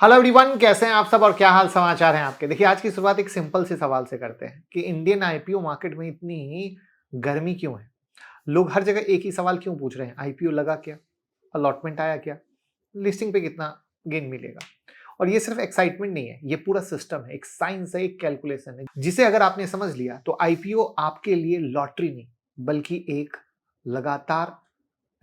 Hello everyone, कैसे हैं आप सब और क्या हाल समाचार हैं आपके। देखिए, आज की शुरुआत एक सिंपल से सवाल से करते हैं कि इंडियन आईपीओ मार्केट में इतनी गर्मी क्यों है। लोग हर जगह एक ही सवाल क्यों पूछ रहे हैं, आईपीओ लगा क्या, अलॉटमेंट आया क्या, लिस्टिंग पे कितना गेन मिलेगा। और ये सिर्फ एक्साइटमेंट नहीं है, ये पूरा सिस्टम है, एक साइंस है, एक कैलकुलेशन है, जिसे अगर आपने समझ लिया तो आईपीओ आपके लिए लॉटरी नहीं बल्कि एक लगातार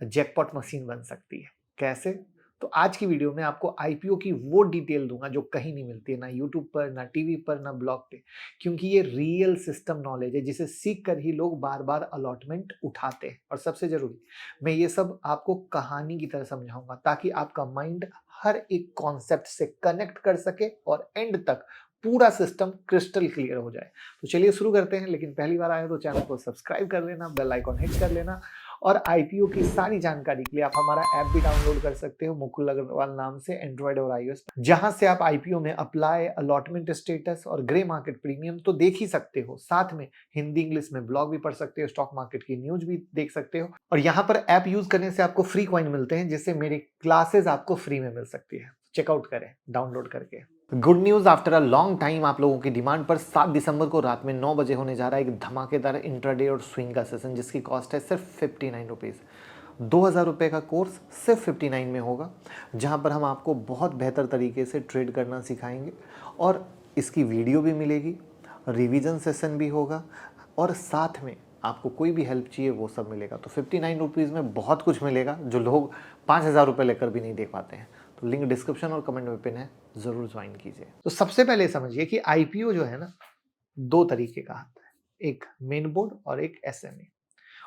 जैकपॉट मशीन बन सकती है। कैसे? तो आज की वीडियो में आपको आईपीओ की वो डिटेल दूंगा जो कहीं नहीं मिलती है, ना यूट्यूब पर, ना टीवी पर, ना ब्लॉग पे, क्योंकि ये रियल सिस्टम नॉलेज है जिसे सीख कर ही लोग बार बार अलॉटमेंट उठाते हैं। और सबसे जरूरी, मैं ये सब आपको कहानी की तरह समझाऊंगा ताकि आपका माइंड हर एक कॉन्सेप्ट से कनेक्ट कर सके और एंड तक पूरा सिस्टम क्रिस्टल क्लियर हो जाए। तो चलिए शुरू करते हैं, लेकिन पहली बार आए तो चैनल को सब्सक्राइब कर लेना, बेल आइकॉन हिट कर लेना। और आईपीओ की सारी जानकारी के लिए आप हमारा ऐप भी डाउनलोड कर सकते हो, मुकुल अग्रवाल नाम से, एंड्रॉइड और आईओएस, जहां से आप आईपीओ में अप्लाई, अलॉटमेंट स्टेटस और ग्रे मार्केट प्रीमियम तो देख ही सकते हो, साथ में हिंदी इंग्लिश में ब्लॉग भी पढ़ सकते हो, स्टॉक मार्केट की न्यूज भी देख सकते हो। और यहाँ पर ऐप यूज करने से आपको फ्री कॉइन मिलते हैं, जिससे मेरी क्लासेस आपको फ्री में मिल सकती है। चेकआउट करें डाउनलोड करके। Good news, after a long time आप लोगों की डिमांड पर 7 दिसंबर को रात में 9 बजे होने जा रहा है एक धमाकेदार इंट्राडे और स्विंग का सेशन, जिसकी कॉस्ट है सिर्फ 59 रुपीज़। 2000 रुपये का कोर्स सिर्फ 59 में होगा, जहां पर हम आपको बहुत बेहतर तरीके से ट्रेड करना सिखाएंगे और इसकी वीडियो भी मिलेगी, रिवीजन सेशन भी होगा और साथ में आपको कोई भी हेल्प चाहिए वो सब मिलेगा। तो 59 रुपीज़ में बहुत कुछ मिलेगा जो लोग 5000 रुपये लेकर भी नहीं दे पाते हैं। तो लिंक डिस्क्रिप्शन और कमेंट में पिन है, जरूर ज्वाइन कीजिए। तो सबसे पहले समझिए कि आईपीओ जो है ना, दो तरीके का आता है, एक मेन बोर्ड और एक एसएमए।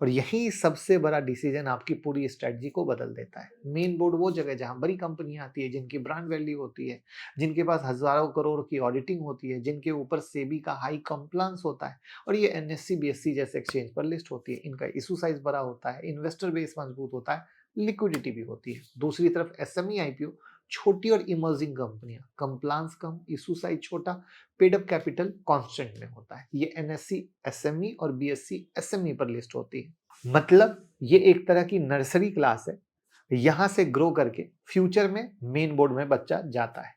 और यही सबसे बड़ा डिसीजन आपकी पूरी स्ट्रेटजी को बदल देता है। मेन बोर्ड वो जगह जहां बड़ी कंपनियां आती है, जिनकी ब्रांड वैल्यू होती है, जिनके पास हजारों करोड़ की ऑडिटिंग होती है, जिनके ऊपर सेबी का हाई कंप्लायंस होता है और ये एनएससी बीएससी जैसे एक्सचेंज पर लिस्ट होती है। इनका इशू साइज बड़ा होता है, इन्वेस्टर बेस मजबूत होता है, लिक्विडिटी भी होती है। दूसरी तरफ एसएमई आईपीओ, छोटी और इमर्जिंग कंपनियां, कंप्लायंस कम, इशू साइज छोटा, पेड अप कैपिटल कांस्टेंट में होता है। ये एनएससी एसएमई और बीएससी एसएमई पर लिस्ट होती है। मतलब ये एक तरह की नर्सरी क्लास है, यहां से ग्रो करके फ्यूचर में मेन बोर्ड में बच्चा जाता है।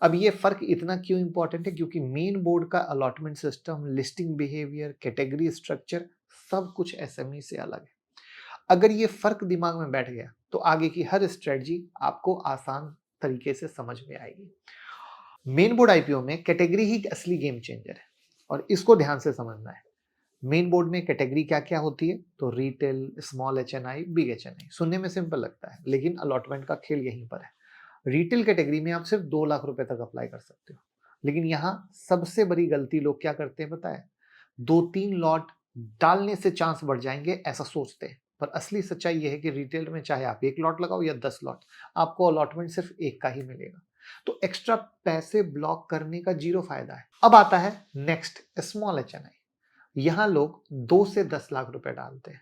अब ये फर्क इतना क्यों इंपॉर्टेंट है? क्योंकि मेन बोर्ड का allotment system, listing behaviour, category structure, सब कुछ एसएमई से अलग है। अगर ये फर्क दिमाग में बैठ गया तो आगे की हर स्ट्रेटजी आपको आसान तरीके से समझ में आएगी। मेन बोर्ड आईपीओ में कैटेगरी ही असली गेम चेंजर है और इसको ध्यान से समझना है। मेन बोर्ड में कैटेगरी क्या क्या होती है? तो retail, small HNI, big HNI. सुनने में सिंपल लगता है, लेकिन अलॉटमेंट का खेल यहीं पर है। रिटेल कैटेगरी में आप सिर्फ 2 लाख रुपए तक अप्लाई कर सकते हो, लेकिन यहाँ सबसे बड़ी गलती लोग क्या करते हैं पता है? 2-3 लॉट डालने से चांस बढ़ जाएंगे ऐसा सोचते हैं, पर असली सच्चाई यह है कि रिटेल में चाहे आप 1 लॉट लगाओ या 10 लॉट, आपको अलॉटमेंट सिर्फ एक का ही मिलेगा। तो एक्स्ट्रा पैसे ब्लॉक करने का जीरो फायदा है। अब आता है नेक्स्ट, स्मॉल एचएनआई। यहां लोग 2 से 10 लाख रुपए डालते हैं,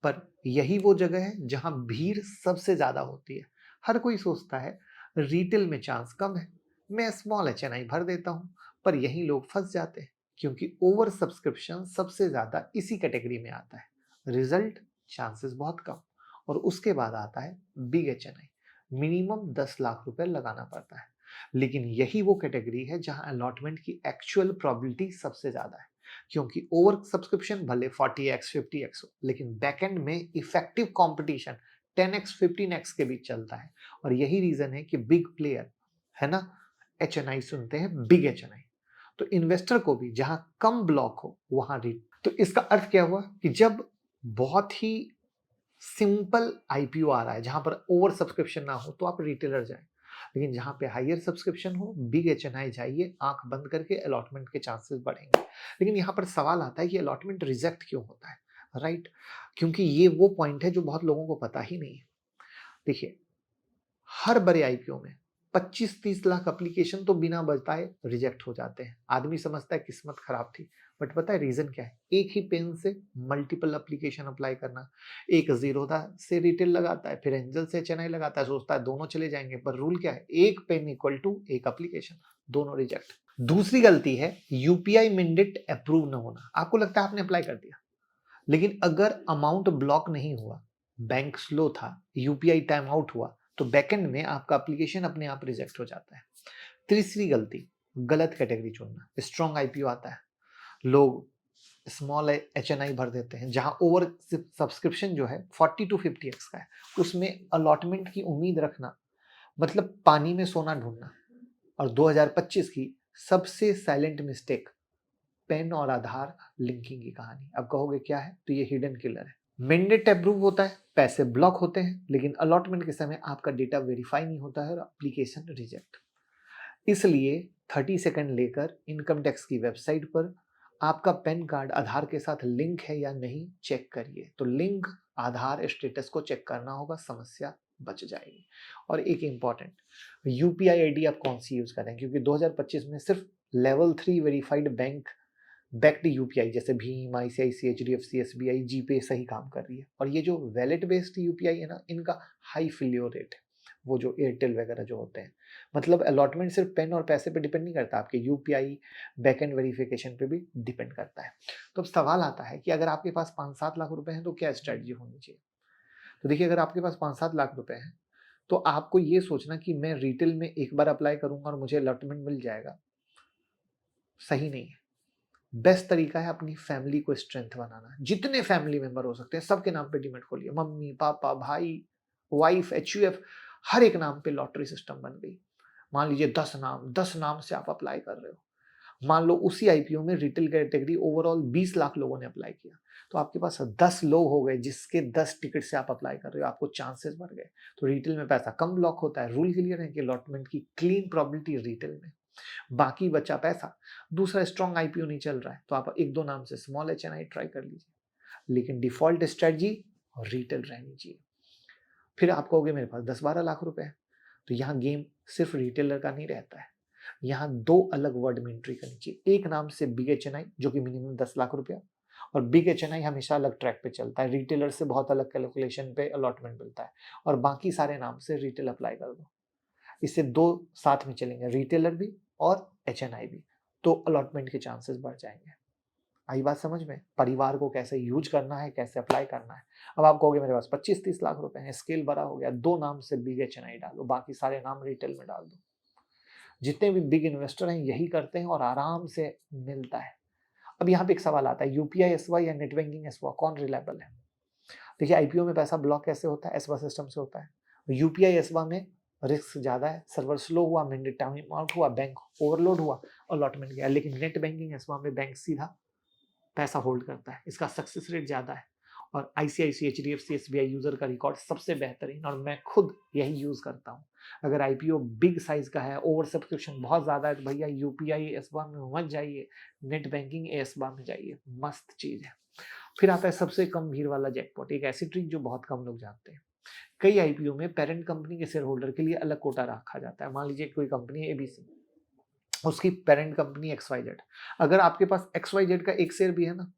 पर यही वो जगह है जहां भीड़ सबसे ज्यादा होती है। हर कोई सोचता है रिटेल में चांस कम है, मैं स्मॉल एचएनआई भर देता हूं, पर यही लोग फंस जाते हैं, क्योंकि ओवर सब्सक्रिप्शन सबसे ज्यादा इसी कैटेगरी में आता है। रिजल्ट, चांसेस बहुत कम। और उसके बाद आता है बिग एचएनआई, मिनिमम 10 लाख रुपए लगाना पड़ता है। लेकिन यही वो कैटेगरी है जहां अलॉटमेंट की एक्चुअल प्रोबेबिलिटी सबसे ज्यादा है, क्योंकि ओवर सब्सक्रिप्शन भले 40x 50x हो, लेकिन बैकएंड में इफेक्टिव कंपटीशन 10x 15x के बीच चलता है। और यही रीजन है कि बिग प्लेयर है ना, एचएनआई सुनते हैं बिग एचएनआई। तो इन्वेस्टर को भी जहां कम ब्लॉक हो वहां रीड। तो इसका अर्थ क्या हुआ कि जब बहुत ही सिंपल आईपीओ आ रहा है जहां पर ओवर सब्सक्रिप्शन ना हो तो आप रिटेलर जाएं, लेकिन जहां पे हायर सब्सक्रिप्शन हो, बिग एचएनआई जाइए, आंख बंद करके अलॉटमेंट के चांसेस बढ़ेंगे। लेकिन यहाँ पर सवाल आता है कि अलॉटमेंट रिजेक्ट क्यों होता है, राइट? क्योंकि ये वो पॉइंट है जो बहुत लोगों को पता ही नहीं है। देखिए, हर बड़े आईपीओ में 25-30 लाख एप्लीकेशन तो बिना बताए रिजेक्ट हो जाते हैं। आदमी समझता है किस्मत खराब थी, बट पता है रीजन क्या है? एक ही पेन से मल्टीपल एप्लीकेशन अप्लाई करना। एक जीरोधा से रिटेल लगाता है, फिर एंजल से चेन्नई लगाता है, सोचता है दोनों चले जाएंगे, पर रूल क्या है? एक पेन इक्वल टू एक एप्लीकेशन, दोनों रिजेक्ट। दूसरी गलती है यूपीआई मैंडेट अप्रूव न होना। आपको लगता है आपने अप्लाई कर दिया, लेकिन अगर अमाउंट ब्लॉक नहीं हुआ, बैंक स्लो था, यूपीआई टाइम आउट हुआ, तो बैकएंड में आपका एप्लीकेशन अपने आप रिजेक्ट हो जाता है। तीसरी गलती, गलत कैटेगरी चुनना। स्ट्रॉन्ग आईपीओ आता है, लोग स्मॉल एचएनआई भर देते हैं, जहां ओवर सब्सक्रिप्शन जो है 40 to 50x का है, उसमें अलॉटमेंट की उम्मीद रखना मतलब पानी में सोना ढूंढना। और 2025 की सबसे साइलेंट मिस्टेक, पेन और आधार लिंकिंग की कहानी। अब कहोगे क्या है, तो ये हिडन किलर है। मैंडेट अप्रूव होता है, पैसे ब्लॉक होते हैं, लेकिन अलॉटमेंट के समय आपका डेटा वेरीफाई नहीं होता है और एप्लीकेशन रिजेक्ट। इसलिए 30 सेकंड लेकर इनकम टैक्स की वेबसाइट पर आपका पैन कार्ड आधार के साथ लिंक है या नहीं चेक करिए। तो लिंक आधार स्टेटस को चेक करना होगा, समस्या बच जाएगी। और एक इंपॉर्टेंट, यूपीआई आईडी आप कौन सी यूज करें, क्योंकि 2025 में सिर्फ level 3 verified bank backed UPI जैसे भीम, आईसीआईसी, एचडीएफसी, एसबीआई, जीपे सही काम कर रही है। और ये जो वैलेट बेस्ड यूपीआई है ना, इनका हाई फेल्योर रेट है, वो जो एयरटेल वगैरह जो होते हैं। मतलब अलॉटमेंट सिर्फ पेन और पैसे पे डिपेंड नहीं करता, आपके यूपीआई बैकएंड वेरिफिकेशन पे भी डिपेंड करता है। तो अब सवाल आता है कि अगर आपके पास 5-7 लाख रुपए हैं तो क्या स्ट्रेटजी होनी चाहिए। तो देखिए, अगर आपके पास 5-7 लाख रुपए हैं तो आपको ये सोचना कि मैं रिटेल में एक बार अप्लाई करूंगा और मुझे अलॉटमेंट मिल जाएगा, सही नहीं है। बेस्ट तरीका है अपनी फैमिली को स्ट्रेंथ बनाना। जितने फैमिली मेंबर हो सकते हैं सबके नाम पे डीमैट खोलिए, मम्मी पापा भाई वाइफ एचयूएफ, हर एक नाम पे लॉटरी सिस्टम बन गई। मान लीजिए 10 नाम से आप अप्लाई कर रहे हो। मान लो उसी आईपीओ में रिटेल कैटेगरी ओवरऑल 20 लाख लोगों ने अप्लाई किया, तो आपके पास 10 लोग हो गए जिसके 10 टिकट से आप अप्लाई कर रहे हो, आपको चांसेस बढ़ गए। तो रिटेल में पैसा कम ब्लॉक होता है। रूल क्लियर है कि अलॉटमेंट की क्लीन प्रोबेबिलिटी रिटेल में, बाकी बचा पैसा। दूसरा, स्ट्रॉन्ग आईपीओ नहीं चल रहा है तो आप 1-2 नाम से स्मॉल एचएनआई ट्राई कर लीजिए, लेकिन डिफॉल्ट स्ट्रेटजी रिटेल रहनी चाहिए। फिर आप कहोगे मेरे पास 10-12 लाख रुपए है, तो यहाँ गेम सिर्फ रिटेलर का नहीं रहता है। यहाँ 2 अलग वर्ड में एंट्री करनी चाहिए। एक नाम से बिग एचएनआई जो कि मिनिमम 10 लाख रुपया, और बिग एचएनआई हमेशा अलग ट्रैक पे चलता है, रिटेलर से बहुत अलग कैलकुलेशन पे अलॉटमेंट मिलता है। और बाकी सारे नाम से रिटेल अप्लाई कर दो। इससे 2 साथ में चलेंगे, रिटेलर भी और एचएनआई भी, तो अलॉटमेंट के चांसेस बढ़ जाएंगे। आई बात समझ में, परिवार को कैसे यूज करना है, कैसे अप्लाई करना है। अब आप कहोगे मेरे पास 25-30 लाख रुपए हैं, स्केल बड़ा हो गया, 2 नाम से बिग एचएनआई डालो, बाकी सारे नाम रिटेल में डाल दो। जितने भी बिग इन्वेस्टर हैं यही करते हैं और आराम से मिलता है। अब यहाँ पे एक सवाल आता है, यूपीआई एसवा या नेट बैंकिंग एसवा कौन रिलायबल है। देखिए, आईपीओ में पैसा ब्लॉक कैसे होता है, एसवा सिस्टम से होता है। यूपीआई एसवा में रिस्क ज्यादा है, सर्वर स्लो हुआ, मैंडेट टाइम आउट हुआ, बैंक ओवरलोड हुआ, अलॉटमेंट गया। लेकिन नेट बैंकिंग एसवा में बैंक सीधा पैसा होल्ड करता है, इसका सक्सेस रेट ज्यादा है। और आईसीआईसी, एचडीएफसी, एसबीआई यूजर का रिकॉर्ड सबसे बेहतरीन, और मैं खुद यही यूज करता हूँ। अगर आईपीओ बिग साइज का है, ओवर सब्सक्रिप्शन बहुत ज्यादा है, तो भैया यूपीआई एसबा में मत जाइए, नेट बैंकिंग एसबा में जाइए, मस्त चीज है। फिर आता है सबसे कम भीड़ वाला जैकपॉट, एक ऐसी ट्रिक जो बहुत कम लोग जानते हैं। कई आईपीओ में पेरेंट कंपनी के शेयर होल्डर के लिए अलग कोटा रखा जाता है। मान लीजिए कोई कंपनी है एबीसी, उसकी पेरेंट कंपनी XYZ, अगर आपके पास XYZ का एक शेयर भी है ना,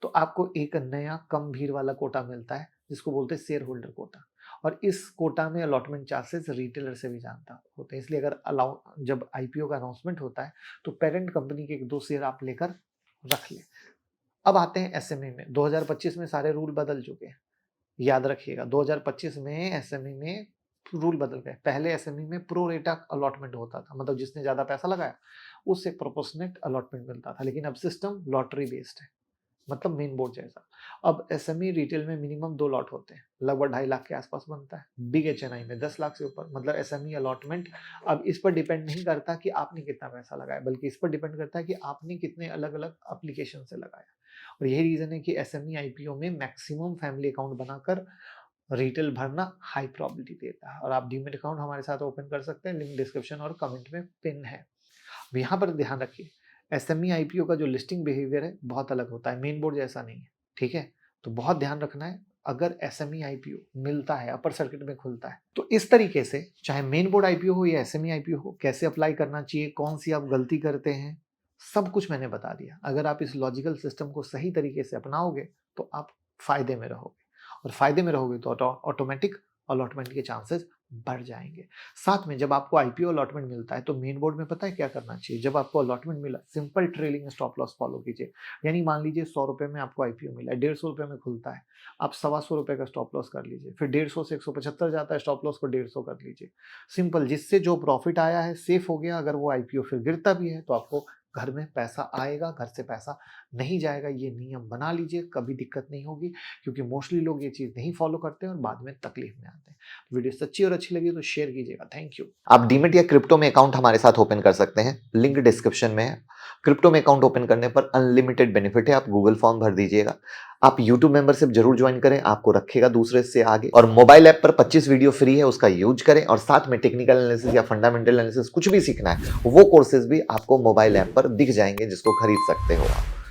तो आपको एक नया कम भीड़ वाला कोटा मिलता है जिसको बोलते हैं शेयर होल्डर कोटा। और इस कोटा में अलॉटमेंट चार्जेस रिटेलर से भी जानता होते हैं। इसलिए अगर जब आईपीओ का अनाउंसमेंट होता है तो पेरेंट कंपनी के 1-2 शेयर आप लेकर रख ले। अब आते हैं एसएमई में। 2025 में सारे रूल बदल चुके हैं, याद रखिएगा। 2025 में एसएमई में रूल बदल गए। पहले एसएमई में प्रो रेटा अलॉटमेंट होता था, मतलब जिसने ज्यादा पैसा लगाया उससे प्रोपोर्शनेट अलॉटमेंट मिलता था। लेकिन अब सिस्टम लॉटरी बेस्ड है, मतलब मेन बोर्ड जैसा। अब एसएमई रिटेल में मिनिमम 2 लॉट होते हैं, लगभग 2.5 लाख के आसपास बनता है। बिग एचएनआई में 10 लाख से ऊपर, मतलब एसएमई अलॉटमेंट अब इस पर डिपेंड नहीं करता कि आपने कितना पैसा लगाया, बल्कि इस पर डिपेंड करता है कि आपने कितने अलग अलग एप्लीकेशन से लगाया। और यही रीजन है कि एसएमई आईपीओ में मैक्सिमम फैमिली अकाउंट बनाकर रिटेल भरना हाई प्रोबेबिलिटी देता है। और आप डीमेट अकाउंट हमारे साथ ओपन कर सकते हैं, लिंक डिस्क्रिप्शन और कमेंट में पिन है। यहाँ पर ध्यान रखिए, एसएमई आईपीओ का जो लिस्टिंग बिहेवियर है बहुत अलग होता है, मेन बोर्ड जैसा नहीं है, ठीक है। तो बहुत ध्यान रखना है, अगर एसएमई आईपीओ मिलता है, अपर सर्किट में खुलता है, तो इस तरीके से चाहे मेन बोर्ड आईपीओ हो या एसएमई आईपीओ हो, कैसे अप्लाई करना चाहिए, कौन सी आप गलती करते हैं, सब कुछ मैंने बता दिया। अगर आप इस लॉजिकल सिस्टम को सही तरीके से अपनाओगे तो आप फायदे में रहोगे, और फायदे में रहोगे तो ऑटोमेटिक अलॉटमेंट के चांसेस बढ़ जाएंगे। साथ में जब आपको आईपीओ अलॉटमेंट मिलता है तो मेन बोर्ड में पता है क्या करना चाहिए? जब आपको अलॉटमेंट मिला, simple trailing stop loss follow कीजिए। यानी मान लीजिए 100 रुपए में आपको आईपीओ मिला है, 150 रुपए में खुलता है, आप 125 रुपए का स्टॉप लॉस कर लीजिए, फिर 150 से 175 जाता है, स्टॉप लॉस को 150 कर लीजिए। सिंपल, जिससे जो प्रॉफिट आया है सेफ हो गया। अगर वो आईपीओ फिर गिरता भी है तो आपको घर में पैसा आएगा, घर से पैसा नहीं जाएगा। ये नियम बना लीजिए, कभी दिक्कत नहीं होगी, क्योंकि मोस्टली लोग ये चीज़ नहीं फॉलो करते हैं और बाद में तकलीफ में आते हैं। वीडियो सच्ची और अच्छी लगी तो शेयर कीजिएगा। Thank you. आप डीमेट या क्रिप्टो में अकाउंट हमारे साथ ओपन कर सकते हैं, लिंक डिस्क्रिप्शन में है। क्रिप्टो में अकाउंट ओपन करने पर अनलिमिटेड बेनिफिट है, आप गूगल फॉर्म भर दीजिएगा। आप यूट्यूब मेंबरशिप जरूर ज्वाइन करें, आपको रखेगा दूसरे से आगे। और मोबाइल ऐप पर 25 वीडियो फ्री है, उसका यूज करें। और साथ में टेक्निकल एनालिसिस या फंडामेंटल एनालिसिस कुछ भी सीखना है, वो कोर्सेज भी आपको मोबाइल ऐप पर दिख जाएंगे, जिसको खरीद सकते हो आप।